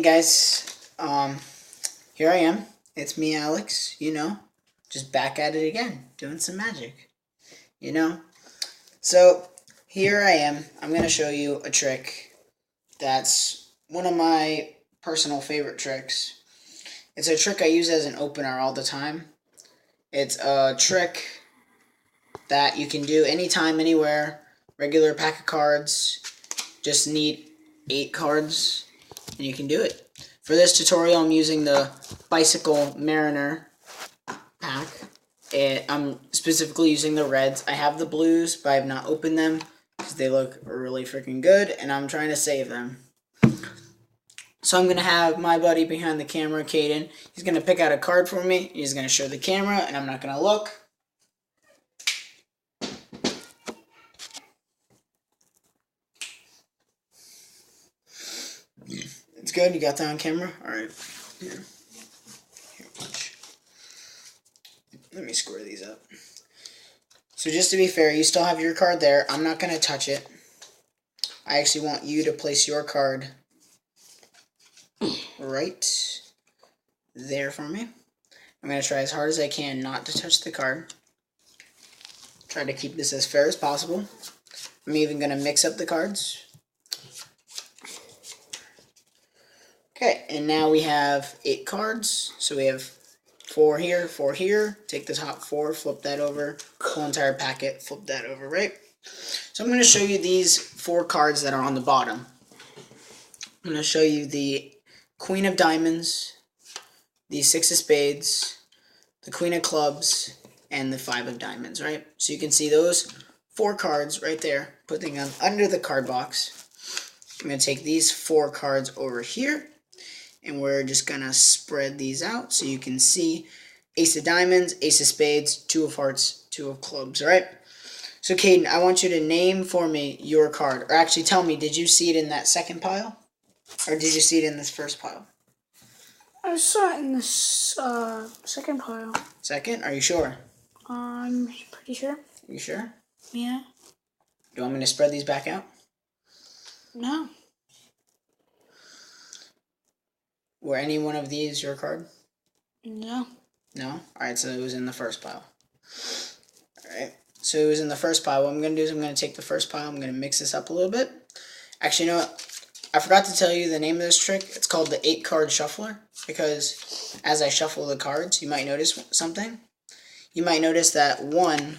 guys, here I am. It's me, Alex, just back at it again, doing some magic, So, here I am. I'm going to show you a trick that's one of my personal favorite tricks. It's a trick I use as an opener all the time. It's a trick that you can do anytime, anywhere. Regular pack of cards. Just need 8 cards, and you can do it. For this tutorial, I'm using the Bicycle Mariner pack. I'm specifically using the reds. I have the blues, but I have not opened them because they look really freaking good, and I'm trying to save them. So I'm going to have my buddy behind the camera, Caden. He's going to pick out a card for me. He's going to show the camera, and I'm not going to look. It's good. You got that on camera? Alright. Here, watch. Let me square these up. So just to be fair, you still have your card there. I'm not going to touch it. I actually want you to place your card right there for me. I'm going to try as hard as I can not to touch the card. Try to keep this as fair as possible. I'm even going to mix up the cards. Okay, and now we have 8 cards. So we have 4 here, 4 here. Take the top 4, flip that over. Whole entire packet, flip that over, right? So I'm going to show you these 4 cards that are on the bottom. I'm going to show you the Queen of Diamonds, the 6 of Spades, the Queen of Clubs, and the 5 of Diamonds, right? So you can see those 4 cards right there, putting them under the card box. I'm going to take these 4 cards over here, and we're just going to spread these out so you can see Ace of Diamonds, Ace of Spades, 2 of Hearts, 2 of Clubs, right? So, Caden, I want you to name for me your card. Or actually tell me, did you see it in that second pile? Or did you see it in this first pile? I saw it in this second pile. Second? Are you sure? I'm pretty sure. You sure? Yeah. Do you want me to spread these back out? No. Were any one of these your card? No. No? Alright, so it was in the first pile. Alright, so it was in the first pile. What I'm going to do is I'm going to take the first pile, I'm going to mix this up a little bit. Actually, you know what? I forgot to tell you the name of this trick. It's called the 8-card shuffler, because as I shuffle the cards, you might notice something. You might notice that one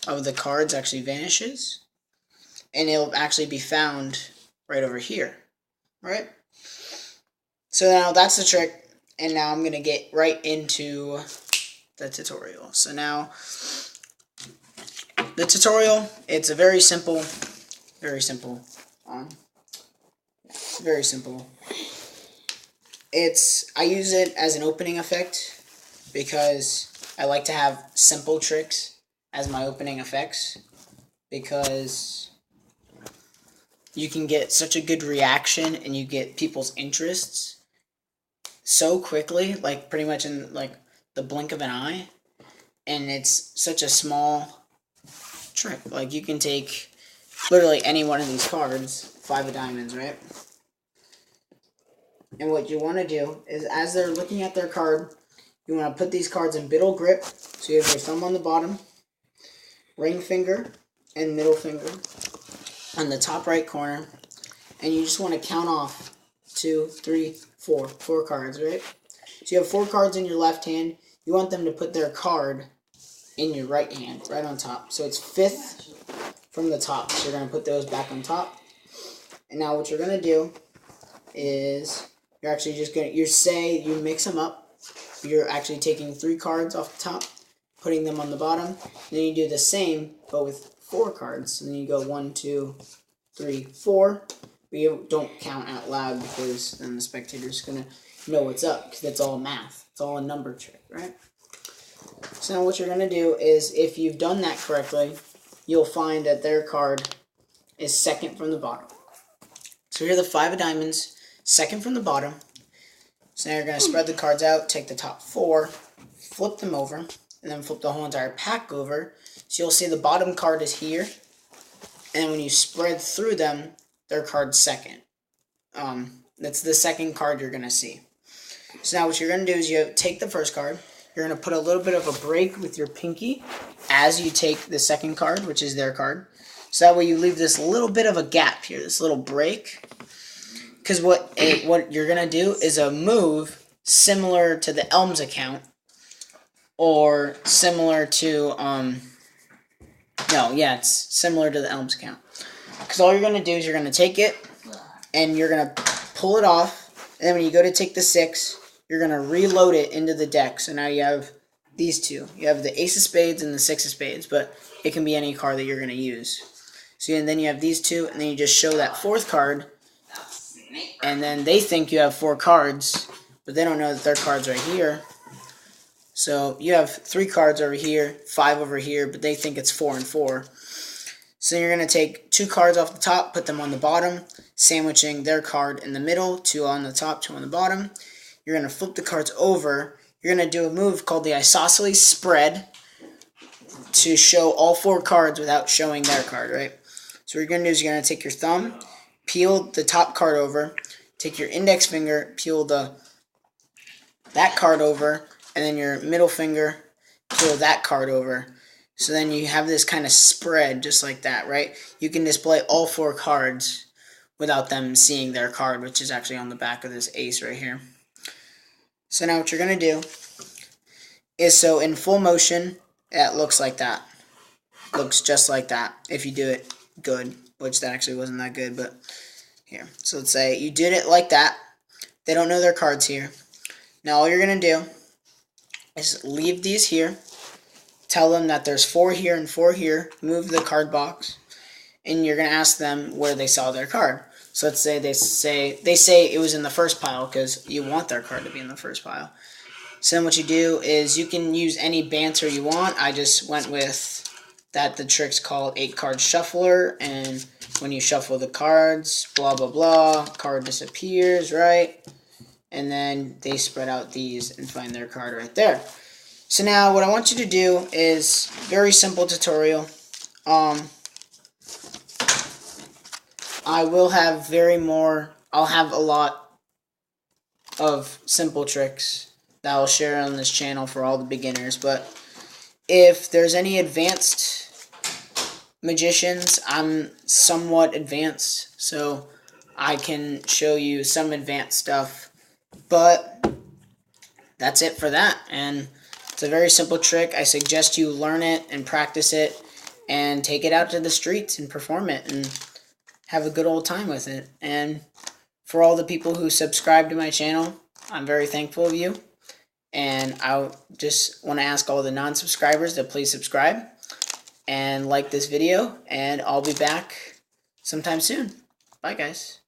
of the cards actually vanishes, and it'll actually be found right over here, right? So now that's the trick, and now I'm going to get right into the tutorial. So now, the tutorial, it's a very simple, very simple. I use it as an opening effect because I like to have simple tricks as my opening effects, because you can get such a good reaction and you get people's interests so quickly, like pretty much in like the blink of an eye, and it's such a small trick. Like you can take literally any one of these cards, 5 of Diamonds, right? And what you want to do is, as they're looking at their card, you want to put these cards in middle grip. So you have your thumb on the bottom, ring finger, and middle finger on the top right corner. And you just want to count off 2, 3, 4. 4 cards, right? So you have 4 cards in your left hand. You want them to put their card in your right hand, right on top. So it's 5th from the top. So you're going to put those back on top. And now what you're going to do is you're actually just going to, you mix them up. You're actually taking 3 cards off the top, putting them on the bottom. Then you do the same, but with 4 cards. And then you go 1, 2, 3, 4. But you don't count out loud because then the spectator's going to know what's up, because it's all math. It's all a number trick, right? So now what you're going to do is, if you've done that correctly, you'll find that their card is second from the bottom. So here are the 5 of Diamonds, second from the bottom. So now you're going to spread the cards out, take the top 4, flip them over, and then flip the whole entire pack over. So you'll see the bottom card is here, and when you spread through them, their card's second. That's the second card you're going to see. So now what you're going to do is you take the first card. You're going to put a little bit of a break with your pinky as you take the second card, which is their card. So that way you leave this little bit of a gap here, this little break. Because what you're going to do is a move similar to the Elms account, or similar to, it's similar to the Elms account. Because all you're going to do is you're going to take it, and you're going to pull it off, and then when you go to take the 6, you're going to reload it into the deck. So now you have these two. You have the Ace of Spades and the 6 of Spades, but it can be any card that you're going to use. So and then you have these two, and then you just show that 4th card, and then they think you have 4 cards, but they don't know that their card's right here. So you have 3 cards over here, 5 over here, but they think it's 4 and 4. So you're going to take 2 cards off the top, put them on the bottom, sandwiching their card in the middle, 2 on the top, 2 on the bottom. You're going to flip the cards over. You're going to do a move called the Isosceles Spread to show all 4 cards without showing their card, right? So what you're going to do is you're going to take your thumb, peel the top card over, take your index finger, peel that card over, and then your middle finger, peel that card over. So then you have this kind of spread just like that, right? You can display all 4 cards without them seeing their card, which is actually on the back of this ace right here. So now what you're going to do is, so in full motion, it looks like that. Looks just like that if you do it good, which that actually wasn't that good, but here. So let's say you did it like that. They don't know their cards here. Now all you're going to do is leave these here. Tell them that there's 4 here and 4 here. Move the card box. And you're going to ask them where they saw their card. So let's say they say it was in the first pile because you want their card to be in the first pile. So then what you do is you can use any banter you want. I just went with that the trick's called 8-card shuffler, and when you shuffle the cards, blah, blah, blah, card disappears, right? And then they spread out these and find their card right there. So now what I want you to do is very simple tutorial. I'll have a lot of simple tricks that I'll share on this channel for all the beginners, but if there's any advanced magicians, I'm somewhat advanced, so I can show you some advanced stuff, but that's it for that, and it's a very simple trick. I suggest you learn it and practice it and take it out to the streets and perform it and have a good old time with it. And for all the people who subscribe to my channel, I'm very thankful of you. And I just want to ask all the non-subscribers to please subscribe and like this video. And I'll be back sometime soon. Bye, guys.